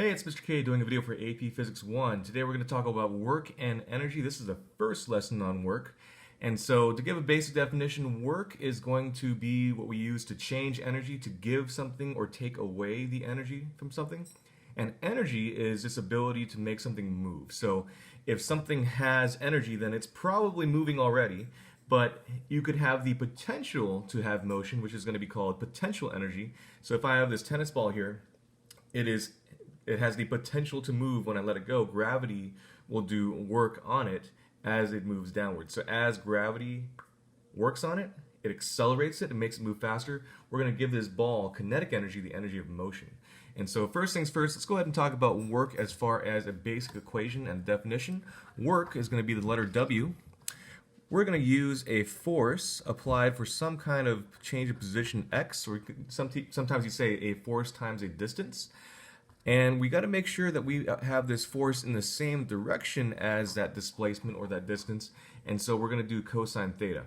Hey, it's Mr. K doing a video for AP Physics 1. Today we're going to talk about work and energy. This is the first lesson on work. And so to give a basic definition, work is going to be what we use to change energy, to give something or take away the energy from something. And energy is this ability to make something move. So if something has energy, then it's probably moving already, but you could have the potential to have motion, which is going to be called potential energy. So if I have this tennis ball here, it has the potential to move when I let it go. Gravity will do work on it as it moves downward. So as gravity works on it, it accelerates it and makes it move faster. We're going to give this ball kinetic energy, the energy of motion. And so first things first, let's go ahead and talk about work as far as a basic equation and definition. Work is going to be the letter W. We're going to use a force applied for some kind of change of position x, or sometimes you say a force times a distance. And we got to make sure that we have this force in the same direction as that displacement or that distance. And so we're going to do cosine theta.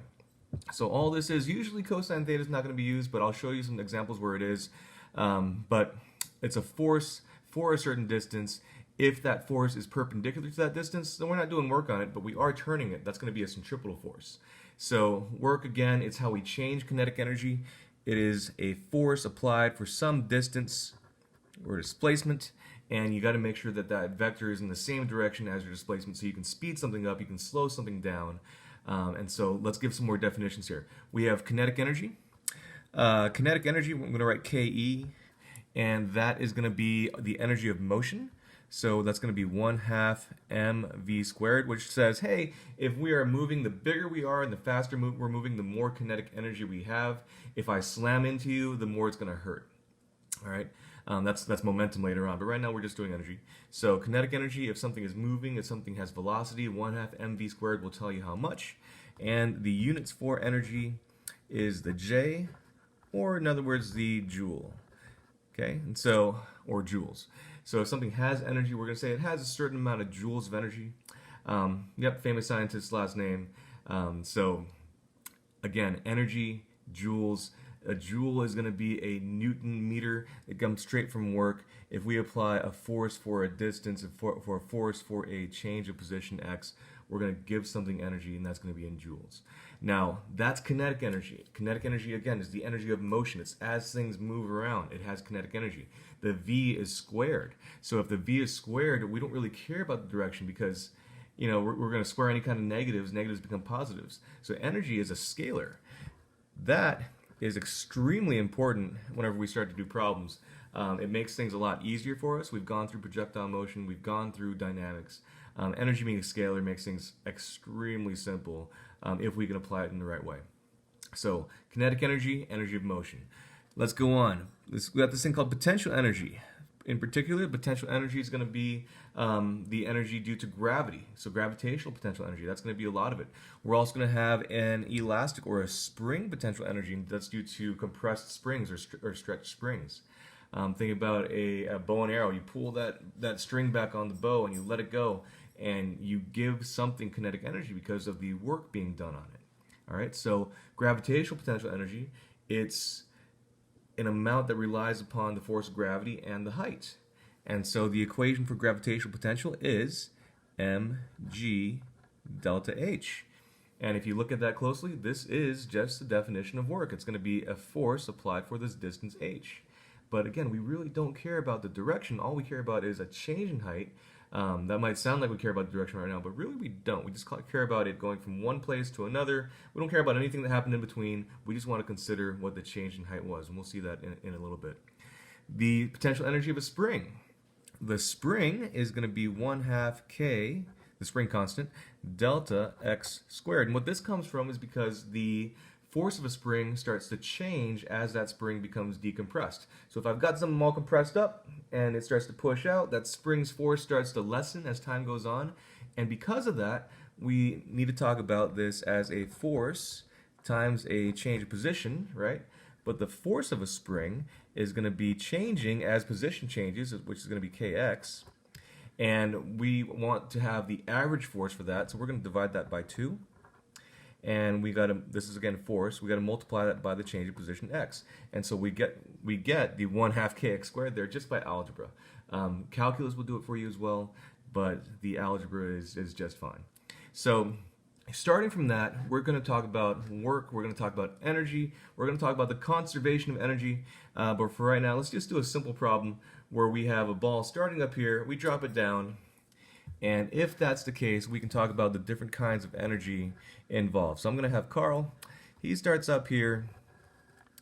So all this is, usually cosine theta is not going to be used, but I'll show you some examples where it is. But it's a force for a certain distance. If that force is perpendicular to that distance, then we're not doing work on it, but we are turning it. That's going to be a centripetal force. So work, again, it's how we change kinetic energy. It is a force applied for some distance or displacement, and you got to make sure that that vector is in the same direction as your displacement, so you can speed something up, you can slow something down. And so let's give some more definitions here. We have kinetic energy. Kinetic energy, we're going to write KE, and that is going to be the energy of motion. So that's going to be 1/2 mv squared, which says, hey, if we are moving, the bigger we are and the faster we're moving, the more kinetic energy we have. If I slam into you, the more it's going to hurt. All right, that's momentum later on, but right now we're just doing energy. So kinetic energy, if something is moving, if something has velocity, 1/2 mv squared will tell you how much. And the units for energy is the J, or in other words, the joule. Okay, and so, or joules. So if something has energy, we're going to say it has a certain amount of joules of energy. Yep, famous scientist's last name. So again, energy, joules. A joule is going to be a Newton meter. It comes straight from work. If we apply a force for a distance, for a force for a change of position x, we're going to give something energy, and that's going to be in joules. Now, that's kinetic energy. Kinetic energy, again, is the energy of motion. It's as things move around, it has kinetic energy. The V is squared. So if the V is squared, we don't really care about the direction because, you know, we're going to square any kind of negatives. Negatives become positives. So energy is a scalar. That is extremely important whenever we start to do problems. It makes things a lot easier for us. We've gone through projectile motion, we've gone through dynamics. Energy being a scalar makes things extremely simple if we can apply it in the right way. So kinetic energy, energy of motion. Let's go on. We got this thing called potential energy. In particular, potential energy is going to be the energy due to gravity. So gravitational potential energy, that's going to be a lot of it. We're also going to have an elastic or a spring potential energy, and that's due to compressed springs or stretched springs. Think about a bow and arrow. You pull that string back on the bow and you let it go, and you give something kinetic energy because of the work being done on it. All right, so gravitational potential energy, it's an amount that relies upon the force of gravity and the height. And so the equation for gravitational potential is mg delta h. And if you look at that closely, this is just the definition of work. It's going to be a force applied for this distance h. But again, we really don't care about the direction. All we care about is a change in height. That might sound like we care about the direction right now, but really we don't. We just care about it going from one place to another. We don't care about anything that happened in between. We just want to consider what the change in height was, and we'll see that in a little bit. The potential energy of a spring. The spring is going to be 1/2 k, the spring constant, delta x squared. And what this comes from is because the force of a spring starts to change as that spring becomes decompressed. So if I've got something all compressed up and it starts to push out, that spring's force starts to lessen as time goes on. And because of that, we need to talk about this as a force times a change of position, right? But the force of a spring is going to be changing as position changes, which is going to be kx. And we want to have the average force for that, so we're going to divide that by 2. And we got to, this is again force, we got to multiply that by the change of position x. And so we get the 1/2 kx squared there just by algebra. Calculus will do it for you as well, but the algebra is just fine. So starting from that, we're going to talk about work, we're going to talk about energy, we're going to talk about the conservation of energy, but for right now, let's just do a simple problem where we have a ball starting up here, we drop it down, and if that's the case, we can talk about the different kinds of energy involved. So I'm going to have Carl, he starts up here,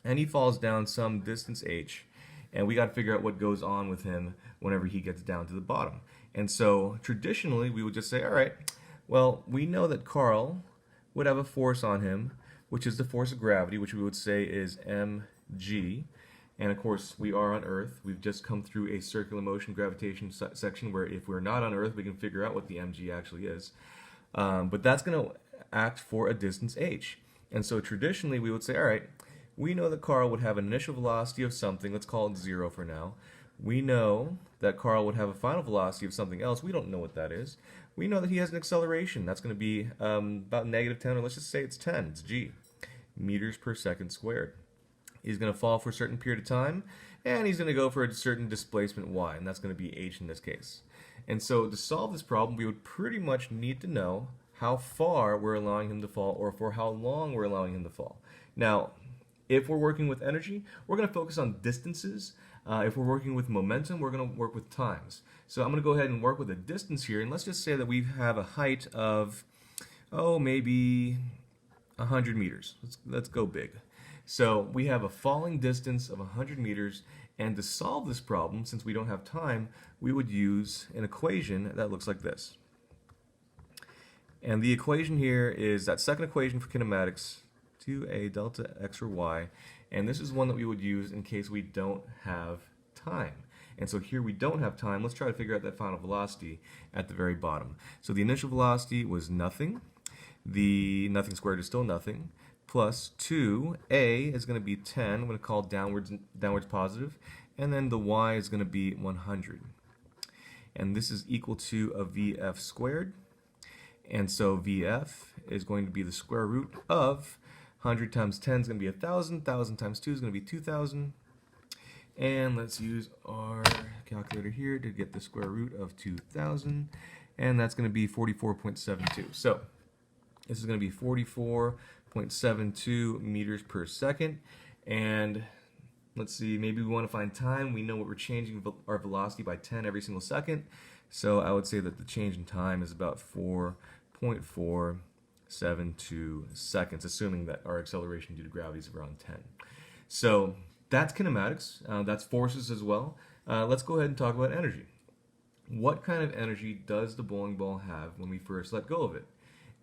and he falls down some distance h, and we got to figure out what goes on with him whenever he gets down to the bottom. And so traditionally, we would just say, all right, well, we know that Carl would have a force on him, which is the force of gravity, which we would say is mg. And of course, we are on Earth. We've just come through a circular motion gravitation section where if we're not on Earth, we can figure out what the mg actually is. But that's going to act for a distance h. And so traditionally, we would say, all right, we know that Carl would have an initial velocity of something. Let's call it 0 for now. We know that Carl would have a final velocity of something else. We don't know what that is. We know that he has an acceleration. That's going to be about -10, or let's just say it's 10. It's g, meters per second squared. He's going to fall for a certain period of time, and he's going to go for a certain displacement y, and that's going to be h in this case. And so to solve this problem, we would pretty much need to know how far we're allowing him to fall, or for how long we're allowing him to fall. Now, if we're working with energy, we're going to focus on distances. If we're working with momentum, we're going to work with times. So I'm going to go ahead and work with a distance here, and let's just say that we have a height of, maybe 100 meters. Let's go big. So we have a falling distance of 100 meters, and to solve this problem, since we don't have time, we would use an equation that looks like this. And the equation here is that second equation for kinematics, 2a delta x or y, and this is one that we would use in case we don't have time. And so here we don't have time. Let's try to figure out that final velocity at the very bottom. So the initial velocity was nothing. The nothing squared is still nothing. Plus 2a is going to be 10. I'm going to call downwards positive. And then the y is going to be 100. And this is equal to a vf squared. And so vf is going to be the square root of 100 times 10 is going to be 1,000. 1,000 times 2 is going to be 2,000. And let's use our calculator here to get the square root of 2,000. And that's going to be 44.72. So this is going to be 44.72 meters per second. And let's see, maybe we want to find time. We know what we're changing our velocity by 10 every single second. So I would say that the change in time is about 4.472 seconds, assuming that our acceleration due to gravity is around 10. So that's kinematics. That's forces as well. Let's go ahead and talk about energy. What kind of energy does the bowling ball have when we first let go of it?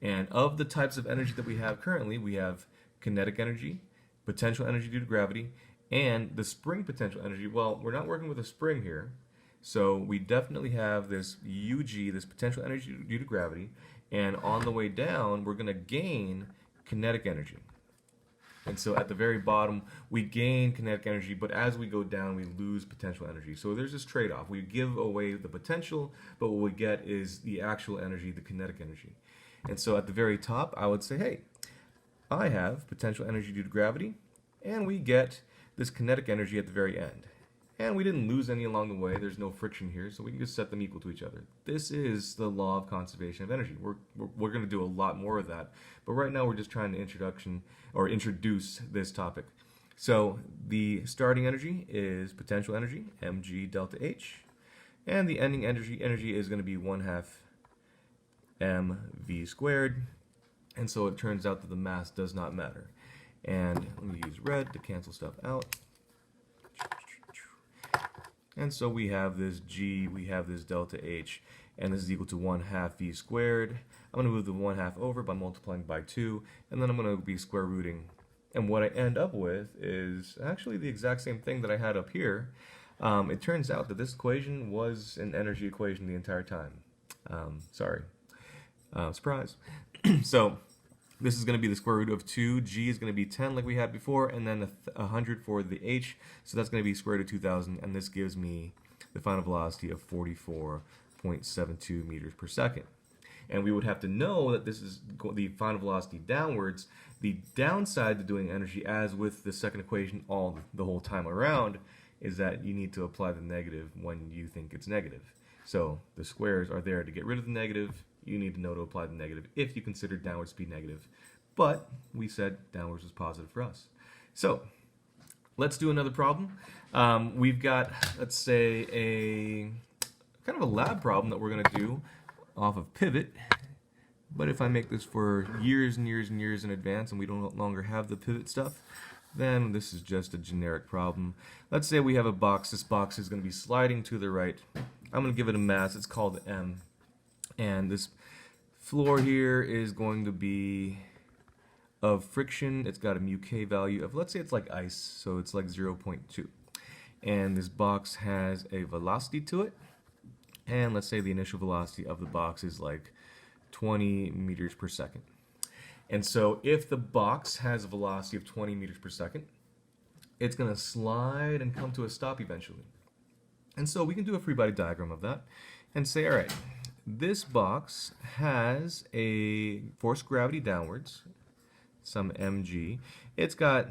And of the types of energy that we have currently, we have kinetic energy, potential energy due to gravity, and the spring potential energy. Well, we're not working with a spring here, so we definitely have this UG, this potential energy due to gravity, and on the way down, we're going to gain kinetic energy. And so at the very bottom, we gain kinetic energy, but as we go down, we lose potential energy. So there's this trade-off. We give away the potential, but what we get is the actual energy, the kinetic energy. And so at the very top, I would say, hey, I have potential energy due to gravity, and we get this kinetic energy at the very end. And we didn't lose any along the way. There's no friction here, so we can just set them equal to each other. This is the law of conservation of energy. We're going to do a lot more of that, but right now we're just trying to introduce this topic. So the starting energy is potential energy, mg delta h, and the ending energy is going to be 1/2 mv squared, and so it turns out that the mass does not matter. And let me use red to cancel stuff out. And so we have this g, we have this delta h, and this is equal to 1/2 v squared. I'm going to move the 1/2 over by multiplying by 2, and then I'm going to be square rooting. And what I end up with is actually the exact same thing that I had up here. It turns out that this equation was an energy equation the entire time. Surprise. So this is going to be the square root of 2. G is going to be 10 like we had before, and then 100 for the h. So that's going to be square root of 2,000, and this gives me the final velocity of 44.72 meters per second. And we would have to know that this is the final velocity downwards. The downside to doing energy, as with the second equation the whole time around, is that you need to apply the negative when you think it's negative. So the squares are there to get rid of the negative. You need to know to apply the negative if you consider downwards to be negative. But we said downwards was positive for us. So let's do another problem. We've got, let's say, a kind of a lab problem that we're going to do off of Pivot. But if I make this for years and years and years in advance and we no longer have the Pivot stuff, then this is just a generic problem. Let's say we have a box. This box is going to be sliding to the right. I'm going to give it a mass. It's called M. And this floor here is going to be of friction. It's got a mu k value of, let's say it's like ice, so it's like 0.2. And this box has a velocity to it. And let's say the initial velocity of the box is like 20 meters per second. And so if the box has a velocity of 20 meters per second, it's going to slide and come to a stop eventually. And so we can do a free body diagram of that and say, all right, this box has a force of gravity downwards, some mg. It's got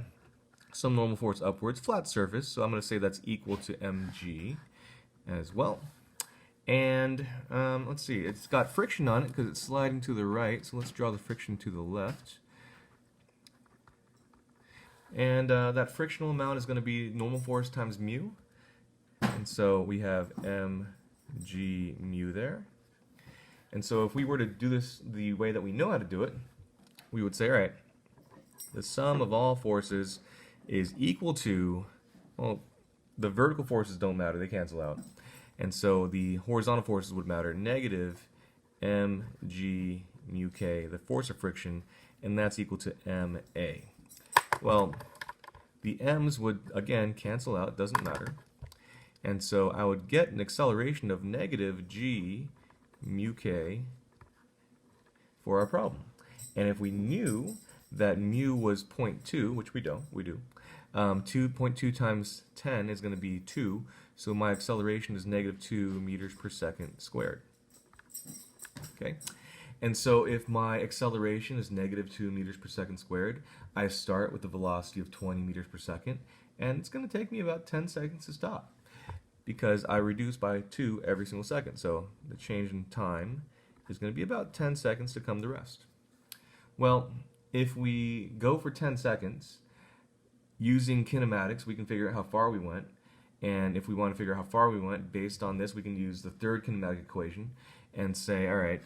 some normal force upwards, flat surface, so I'm going to say that's equal to mg as well. And let's see, it's got friction on it because it's sliding to the right, so let's draw the friction to the left. And that frictional amount is going to be normal force times mu. And so we have mg mu there. And so if we were to do this the way that we know how to do it, we would say, all right, the sum of all forces is equal to, well, the vertical forces don't matter, they cancel out. And so the horizontal forces would matter, negative mg mu k, the force of friction, and that's equal to ma. Well, the m's would, again, cancel out, doesn't matter. And so I would get an acceleration of negative g mu k for our problem. And if we knew that mu was 0.2, which we don't, we do, 2.2 times 10 is going to be 2, so my acceleration is negative 2 meters per second squared. Okay, and so if my acceleration is negative 2 meters per second squared, I start with a velocity of 20 meters per second, and it's going to take me about 10 seconds to stop because I reduce by 2 every single second. So the change in time is going to be about 10 seconds to come to rest. Well, if we go for 10 seconds, using kinematics, we can figure out how far we went. And if we want to figure out how far we went, based on this, we can use the third kinematic equation and say, all right,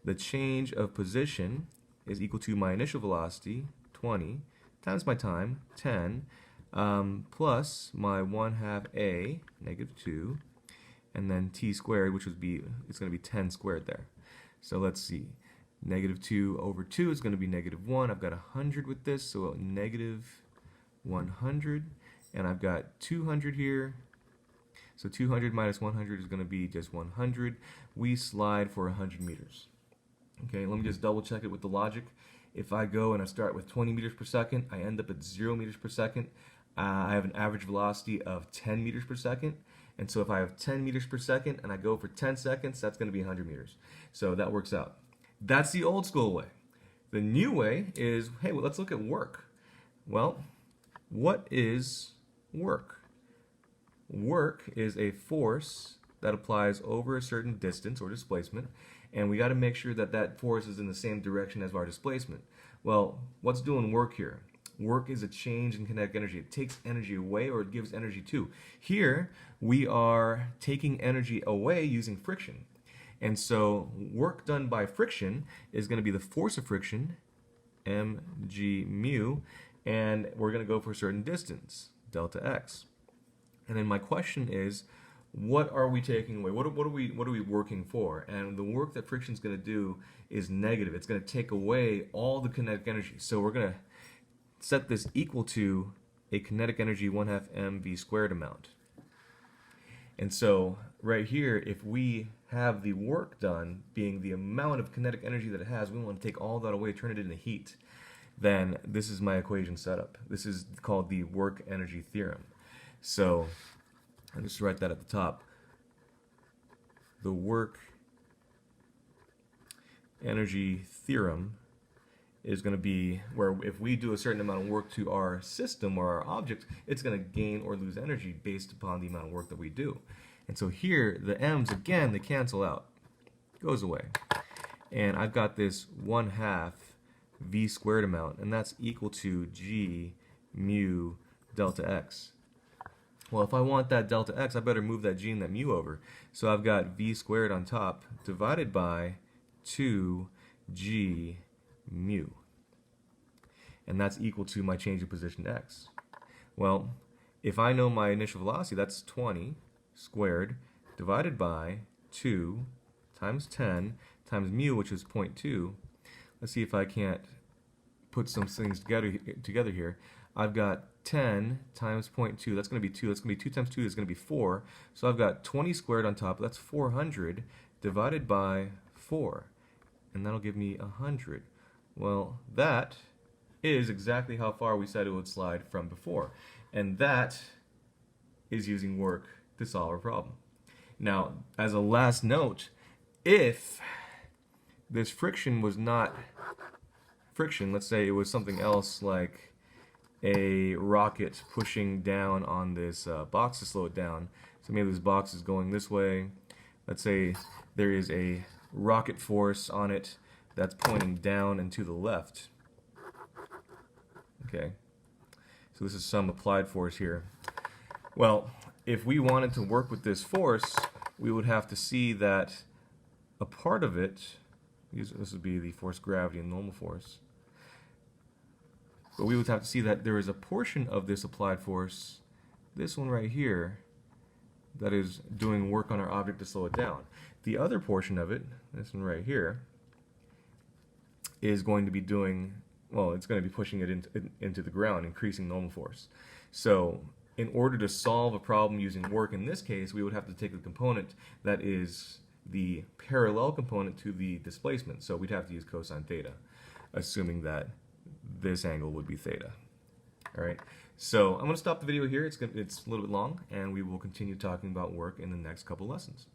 the change of position is equal to my initial velocity, 20, times my time, 10, plus my 1/2 a, negative 2, and then t squared, which would be, it's going to be 10 squared there. So let's see. Negative 2 over 2 is going to be negative 1. I've got 100 with this, so negative 100. And I've got 200 here. So 200 minus 100 is going to be just 100. We slide for 100 meters. Okay, let me just double check it with the logic. If I go and I start with 20 meters per second, I end up at 0 meters per second. I have an average velocity of 10 meters per second. And so if I have 10 meters per second and I go for 10 seconds, that's going to be 100 meters. So that works out. That's the old school way. The new way is, hey, well, let's look at work. Well, what is work? Work is a force that applies over a certain distance or displacement, and we got to make sure that that force is in the same direction as our displacement. Well, what's doing work here? Work is a change in kinetic energy. It takes energy away or it gives energy to. Here, we are taking energy away using friction. And so work done by friction is going to be the force of friction, mg mu, and we're going to go for a certain distance, delta x. And then my question is, what are we taking away? What are we working for? And the work that friction is going to do is negative. It's going to take away all the kinetic energy. So we're going to set this equal to a kinetic energy 1/2 mv squared amount. And so right here, if we have the work done being the amount of kinetic energy that it has, we want to take all that away, turn it into heat, then this is my equation setup. This is called the work energy theorem. So I'll just write that at the top. The work energy theorem is going to be where if we do a certain amount of work to our system or our object, it's going to gain or lose energy based upon the amount of work that we do. And so here, the m's, again, they cancel out. Goes away. And I've got this 1/2 v squared amount, and that's equal to g mu delta x. Well, if I want that delta x, I better move that g and that mu over. So I've got v squared on top divided by 2g mu. And that's equal to my change of position x. Well, if I know my initial velocity, that's 20 squared divided by 2 times 10 times mu, which is 0.2. Let's see if I can't put some things together here. I've got 10 times 0.2, that's going to be 2. That's going to be 2 times 2, that's going to be 4. So I've got 20 squared on top, that's 400, divided by 4. And that'll give me 100. Well, that is exactly how far we said it would slide from before. And that is using work to solve our problem. Now, as a last note, if this friction was not friction, let's say it was something else like a rocket pushing down on this box to slow it down. So maybe this box is going this way. Let's say there is a rocket force on it that's pointing down and to the left. Okay, so this is some applied force here. Well, if we wanted to work with this force, we would have to see that a part of it, this would be the force gravity and normal force, but we would have to see that there is a portion of this applied force, this one right here, that is doing work on our object to slow it down. The other portion of it, this one right here, is going to be doing, well, it's going to be pushing it into the ground, increasing normal force. So in order to solve a problem using work in this case, we would have to take the component that is the parallel component to the displacement. So we'd have to use cosine theta, assuming that this angle would be theta. All right, so I'm going to stop the video here. It's a little bit long, and we will continue talking about work in the next couple lessons.